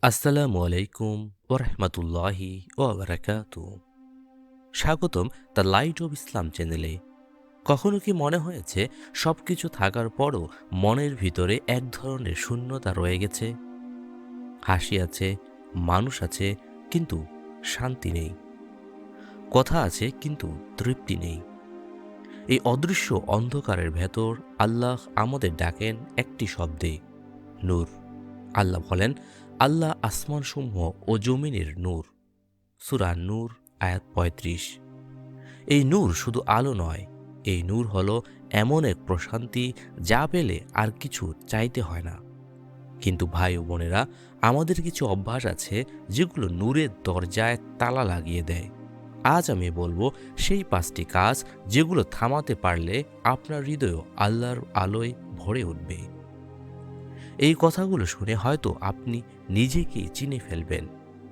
আসসালামু আলাইকুম ওরহমতুল্লাহি ওবরাকাতু। স্বাগতম দ্য লাইট অব ইসলাম চ্যানেলে। কখনো কি মনে হয়েছে সব কিছু থাকার পরও মনের ভিতরে এক ধরনের শূন্যতা রয়ে গেছে? হাসি আছে, মানুষ আছে, কিন্তু শান্তি নেই। কথা আছে, কিন্তু তৃপ্তি নেই। এই অদৃশ্য অন্ধকারের ভেতর আল্লাহ আমাদের ডাকেন একটি শব্দে, নূর। আল্লাহ বলেন, আল্লাহ আসমানসমূহ ও জমিনের নূর। সূরা নূর আয়াত ৩৫। এই নূর শুধু আলো নয়, এই নূর হলো এমন এক প্রশান্তি যা পেলে আর কিছু চাইতে হয় না। কিন্তু ভাই ও বোনেরা, আমাদের কিছু অভ্যাস আছে যেগুলো নূরের দরজায় তালা লাগিয়ে দেয়। আজ আমি বলবো সেই ৫টি কাজ যেগুলো থামাতে পারলে আপনার হৃদয় আল্লাহর আলোয় ভরে উঠবে। এই কথাগুলো শুনে হয়তো আপনি নিজেকেই চিনে ফেলবেন,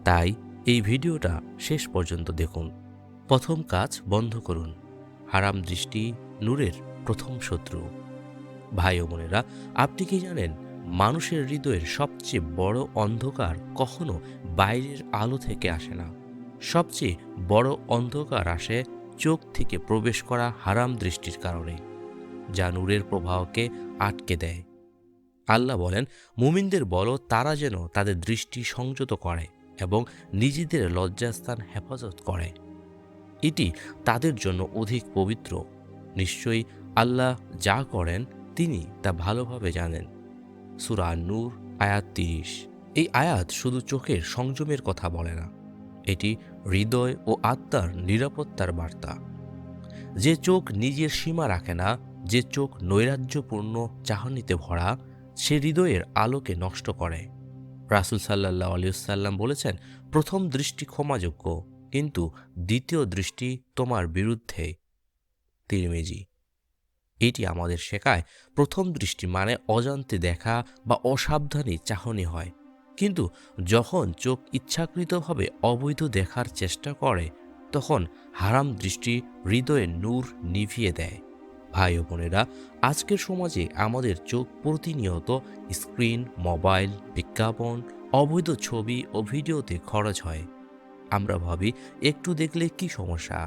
তাই এই ভিডিওটা শেষ পর্যন্ত দেখুন। প্রথম কাজ বন্ধ করুন। হারাম দৃষ্টি নূরের প্রথম শত্রু। ভাই ও বোনেরা, আপনি কি জানেন মানুষের হৃদয়ের সবচেয়ে বড় অন্ধকার কখনো বাইরের আলো থেকে আসে না। সবচেয়ে বড় অন্ধকার আসে চোখ থেকে প্রবেশ করা হারাম দৃষ্টির কারণে, যা নূরের প্রবাহকে আটকে দেয়। আল্লাহ বলেন, মুমিনদের বলো তারা যেন তাদের দৃষ্টি সংযত করে এবং নিজেদের লজ্জাস্থান হেফাজত করে। এটি তাদের জন্য অধিক পবিত্র। নিশ্চয়ই আল্লাহ যা করেন তিনি তা ভালোভাবে জানেন। সূরা নূর আয়াত ৩০। এই আয়াত শুধু চোখের সংযমের কথা বলে না, এটি হৃদয় ও আত্মার নিরাপত্তার বার্তা। যে চোখ নিজের সীমা রাখে না, যে চোখ নৈরাজ্যপূর্ণ চাহনিতে ভরা, সে হৃদয়ের আলোকে নষ্ট করে। রাসূল সাল্লাল্লাহু আলাইহি ওয়াসাল্লাম বলেছেন, প্রথম দৃষ্টি ক্ষমাযোগ্য, কিন্তু দ্বিতীয় দৃষ্টি তোমার বিরুদ্ধে। তিরমিজি। এটি আমাদের শেখায় প্রথম দৃষ্টি মানে অজান্তে দেখা বা অসাবধানী চাহনি হয়, কিন্তু যখন চোখ ইচ্ছাকৃতভাবে অবৈধ দেখার চেষ্টা করে তখন হারাম দৃষ্টি হৃদয়ের নূর নিভিয়ে দেয়। ভাই ও বোনেরা, আজকের সমাজে আমাদের চোখ প্রতিনিয়ত স্ক্রিন, মোবাইল, বিজ্ঞাপন, অবৈধ ছবি ও ভিডিওতে খরচ হয়। আমরা ভাবি একটু দেখলে কি সমস্যা,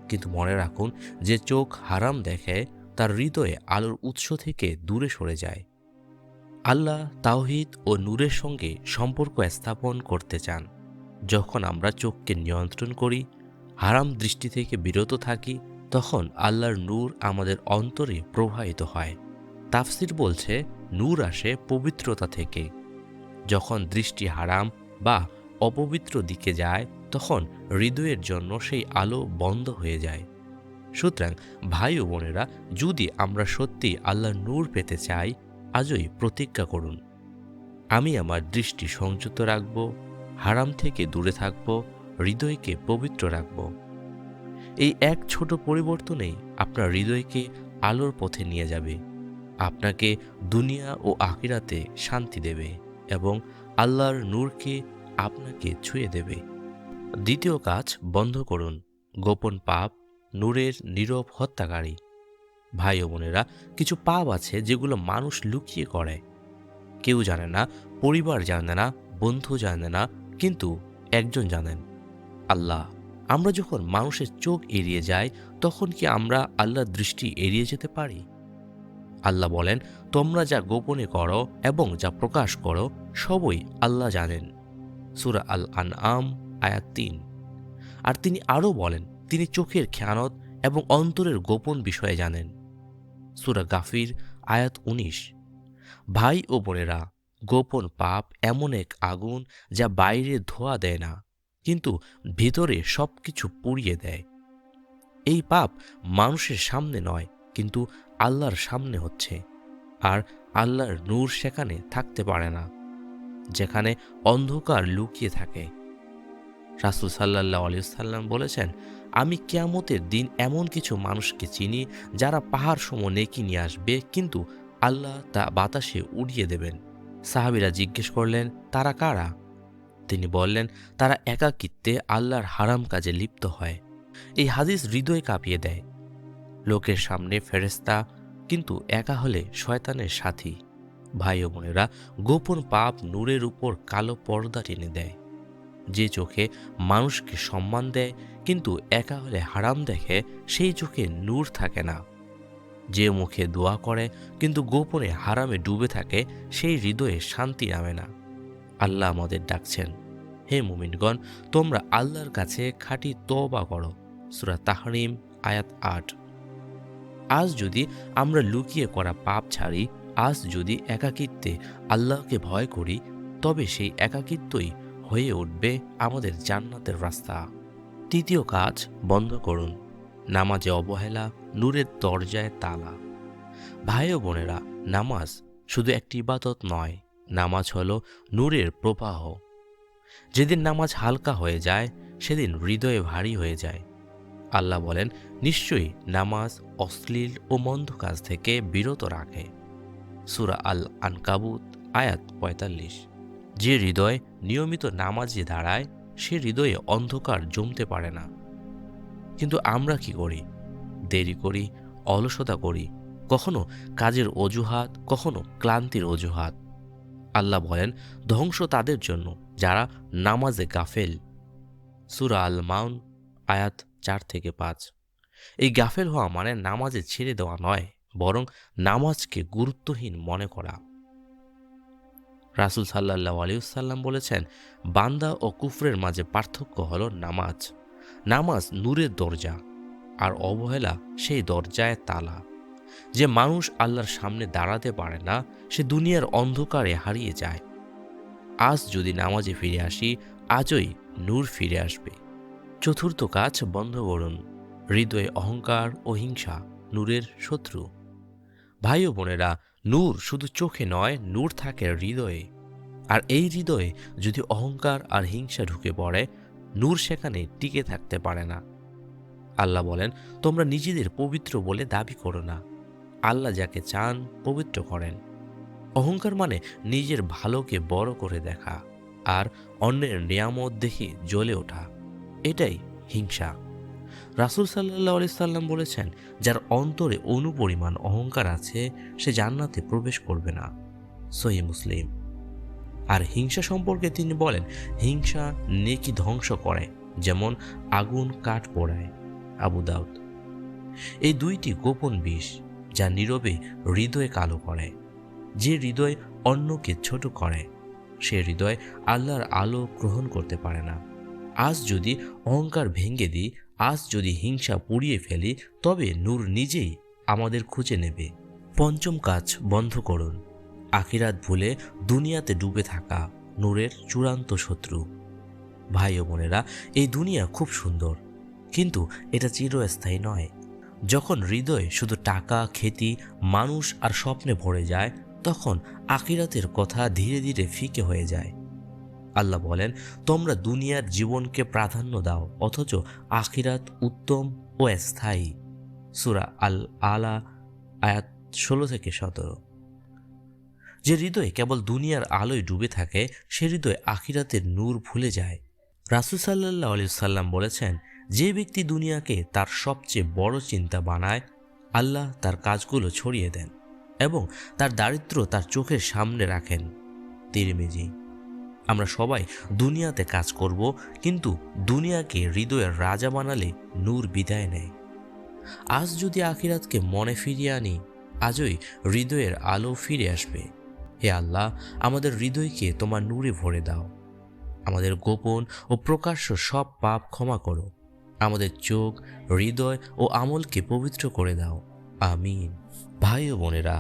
কিন্তু মনে রাখুন, যে চোখ হারাম দেখে তার হৃদয়ে আলোর উৎস থেকে দূরে সরে যায়। আল্লাহ তাওহীদ ও নূরের সঙ্গে সম্পর্ক স্থাপন করতে চান। যখন আমরা চোখকে নিয়ন্ত্রণ করি, হারাম দৃষ্টি থেকে বিরত থাকি, তখন আল্লাহর নূর আমাদের অন্তরে প্রবাহিত হয়। তাফসির বলছে, নূর আসে পবিত্রতা থেকে। যখন দৃষ্টি হারাম বা অপবিত্র দিকে যায় তখন হৃদয়ের জন্য সেই আলো বন্ধ হয়ে যায়। সুতরাং ভাই ও বোনেরা, যদি আমরা সত্যি আল্লাহর নূর পেতে চাই, আজই প্রতিজ্ঞা করুন, আমি আমার দৃষ্টি সংযত রাখব, হারাম থেকে দূরে থাকব, হৃদয়কে পবিত্র রাখব। এই এক ছোট পরিবর্তনেই আপনার হৃদয়কে আলোর পথে নিয়ে যাবে, আপনাকে দুনিয়া ও আখিরাতে শান্তি দেবে এবং আল্লাহর নূরকে আপনাকে ছুঁয়ে দেবে। দ্বিতীয় কাজ বন্ধ করুন। গোপন পাপ নূরের নীরব হত্যাকারী। ভাই ও বোনেরা, কিছু পাপ আছে যেগুলো মানুষ লুকিয়ে করে। কেউ জানে না, পরিবার জানে না, বন্ধু জানে না, কিন্তু একজন জানেন, আল্লাহ। আমরা যখন মানুষের চোখ এড়িয়ে যাই, তখন কি আমরা আল্লাহর দৃষ্টি এড়িয়ে যেতে পারি? আল্লাহ বলেন, তোমরা যা গোপনে করো এবং যা প্রকাশ করো সবই আল্লাহ জানেন। সূরা আল আনআম আয়াত ৩। আর তিনি আরও বলেন, তিনি চোখের খেয়ানত এবং অন্তরের গোপন বিষয়ে জানেন। সূরা গাফির আয়াত ১৯। ভাই ও বোনেরা, গোপন পাপ এমন এক আগুন যা বাইরে ধোঁয়া দেয় না, কিন্তু ভিতরে সবকিছু পুড়িয়ে দেয়। এই পাপ মানুষের সামনে নয়, কিন্তু আল্লাহর সামনে হচ্ছে। আর আল্লাহর নূর সেখানে থাকতে পারে না, যেখানে অন্ধকার লুকিয়ে থাকে। রাসূল সাল্লাল্লাহু আলাইহি ওয়াসাল্লাম বলেছেন, আমি কিয়ামতের দিন এমন কিছু মানুষকে চিনি যারা পাহাড় সম নেকি নিয়ে আসবে, কিন্তু আল্লাহ তা বাতাসে উড়িয়ে দেবেন। সাহাবীরা জিজ্ঞেস করলেন, তারা কারা? তিনি বললেন, তারা একাকিত্বে আল্লাহর হারাম কাজে লিপ্ত হয়। এই হাদিস হৃদয় কাঁপিয়ে দেয়। লোকের সামনে ফেরেশতা, কিন্তু একা হলে শয়তানের সাথী। ভাই ও বোনেরা, গোপন পাপ নূরের উপর কালো পর্দা টেনে দেয়। যে চোখে মানুষকে সম্মান দেয় কিন্তু একা হলে হারাম দেখে, সেই চোখে নূর থাকে না। যে মুখে দোয়া করে কিন্তু গোপনে হারামে ডুবে থাকে, সেই হৃদয়ে শান্তি নামে না। আল্লাহ আমাদের ডাকছেন, হে মুমিনগণ, তোমরা আল্লাহর কাছে খাঁটি তওবা করো। সূরা তাহরিম আয়াত ৮। আজ যদি আমরা লুকিয়ে করা পাপ ছাড়ি, আজ যদি একাকিত্বে আল্লাহকে ভয় করি, তবে সেই একাকিত্বই হয়ে উঠবে আমাদের জান্নাতের রাস্তা। তৃতীয় কাজ, বন্ধ করুন নামাজে অবহেলা, নূরের দরজায় তালা। ভাই ও বোনেরা, নামাজ শুধু একটি ইবাদত নয়, নামাজ হলো নূরের প্রবাহ। যেদিন নামাজ হালকা হয়ে যায়, সেদিন হৃদয়ে ভারী হয়ে যায়। আল্লাহ বলেন, নিশ্চয়ই নামাজ অশ্লীল ও মন্দ কাজ থেকে বিরত রাখে। সূরা আল আনকাবুত আয়াত ৪৫। যে হৃদয় নিয়মিত নামাজে দাঁড়ায়, সে হৃদয়ে অন্ধকার জমতে পারে না। কিন্তু আমরা কি করি? দেরি করি, অলসতা করি, কখনো কাজের অজুহাত, কখনো ক্লান্তির অজুহাত। আল্লাহ বলেন, ধ্বংস তাদের জন্য যারা নামাজে গাফেল। সূরা আল মাউন আয়াত ৪-৫। এই গাফেল হওয়া মানে নামাজে ছেড়ে দেওয়া নয়, বরং নামাজকে গুরুত্বহীন মনে করা। রাসূল সাল্লাল্লাহু আলাইহি ওয়াসাল্লাম বলেছেন, বান্দা ও কুফরের মাঝে পার্থক্য হলো নামাজ। নামাজ নূরের দরজা, আর অবহেলা সেই দরজায় তালা। যে মানুষ আল্লাহর সামনে দাঁড়াতে পারে না, সে দুনিয়ার অন্ধকারে হারিয়ে যায়। আজ যদি নামাজে ফিরে আসি, আজই নূর ফিরে আসবে। চতুর্থ কাজ, বন্ধ করুন হৃদয়ে অহংকার ও হিংসা, নূরের শত্রু। ভাই ও বোনেরা, নূর শুধু চোখে নয়, নূর থাকে হৃদয়ে। আর এই হৃদয়ে যদি অহংকার আর হিংসা ঢুকে পড়ে, নূর সেখানে টিকে থাকতে পারে না। আল্লাহ বলেন, তোমরা নিজেদের পবিত্র বলে দাবি করো না, আল্লাহ যাকে চান পবিত্র করেন। অহংকার মানে নিজের ভালোকে বড় করে দেখা আর অন্যের নিয়ামত দেখে জ্বলে ওঠা, এটাই হিংসা। রাসূল সাল্লাল্লাহু আলাইহি সাল্লাম বলেছেন, যার অন্তরে অনুপরিমাণ অহংকার আছে, সে জান্নাতে প্রবেশ করবে না। সহিহ মুসলিম। আর হিংসা সম্পর্কে তিনি বলেন, হিংসা নেকি ধ্বংস করে, যেমন আগুন কাঠ পোড়ায়। আবু দাউদ। এই দুইটি গোপন বিষ, যা নীরবে হৃদয় কালো করে। যে হৃদয় অন্যকে ছোট করে, সে হৃদয় আল্লাহর আলো গ্রহণ করতে পারে না। আজ যদি অহংকার ভেঙে দিই, আজ যদি হিংসা পুড়িয়ে ফেলি, তবে নূর নিজেই আমাদের খুঁজে নেবে। পঞ্চম কাজ, বন্ধ করুন আখিরাত ভুলে দুনিয়াতে ডুবে থাকা, নূরের চূড়ান্ত শত্রু। ভাই ও বোনেরা, এই দুনিয়া খুব সুন্দর, কিন্তু এটা চিরস্থায়ী নয়। যখন হৃদয় শুধু টাকা, খ্যাতি, মানুষ আর স্বপ্নে ভরে যায়, তখন আখিরাতের কথা ধীরে ধীরে ফিকে হয়ে যায়। আল্লাহ বলেন, তোমরা দুনিয়ার জীবনকে প্রাধান্য দাও, অথচ আখিরাত উত্তম ও স্থায়ী। সূরা আল আলা আয়াত ১৬-১৭। যে হৃদয় কেবল দুনিয়ার আলোয় ডুবে থাকে, সে হৃদয় আখিরাতের নূর ভুলে যায়। রাসূল সাল্লাল্লাহু আলাইহি সাল্লাম বলেছেন, যে ব্যক্তি দুনিয়াকে তার সবচেয়ে বড় চিন্তা বানায়, আল্লাহ তার কাজগুলো ছড়িয়ে দেন এবং তার দারিদ্র্য তার চোখের সামনে রাখেন। তিরমিজি। আমরা সবাই দুনিয়াতে কাজ করব, কিন্তু দুনিয়াকে হৃদয়ের রাজা বানালে নূর বিদায় নেয়। আজ যদি আখিরাতকে মনে ফিরিয়ে আনি, আজই হৃদয়ের আলো ফিরে আসবে। হে আল্লাহ, আমাদের হৃদয়কে তোমার নূরে ভরে দাও। আমাদের গোপন ও প্রকাশ্য সব পাপ ক্ষমা করো। আমাদের চোখ, হৃদয় ও আমলকে পবিত্র করে দাও। আমিন। ভাই ও বোনেরা,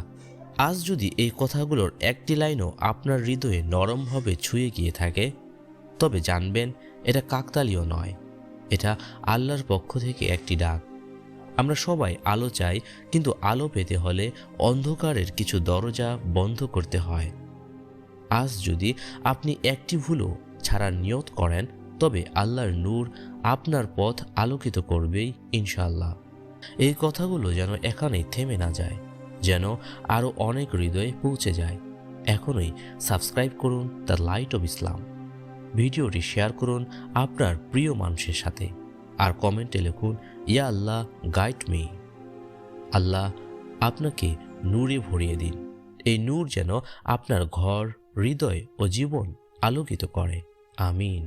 আজ যদি এই কথাগুলোর একটি লাইনও আপনার হৃদয়ে নরমভাবে ছুঁয়ে গিয়ে থাকে, তবে জানবেন এটা কাকতালীয় নয়, এটা আল্লাহর পক্ষ থেকে একটি ডাক। আমরা সবাই আলো চাই, কিন্তু আলো পেতে হলে অন্ধকারের কিছু দরজা বন্ধ করতে হয়। আজ যদি আপনি একটি ভুলও ছাড়ার নিয়ত করেন, তবে আল্লাহর নূর আপনার পথ আলোকিত করবেই ইনশাআল্লাহ। এই কথাগুলো যেন এখানেই থেমে না যায়, যেন আরও অনেক হৃদয়ে পৌঁছে যায়। এখনই সাবস্ক্রাইব করুন দ্য লাইট অব ইসলাম। ভিডিওটি শেয়ার করুন আপনার প্রিয় মানুষের সাথে, আর কমেন্টে লিখুন, ইয়া আল্লাহ গাইড মি। আল্লাহ আপনাকে নূরে ভরিয়ে দিন এই নূর যেন আপনার ঘর, হৃদয় ও জীবন আলোকিত করে। আমিন।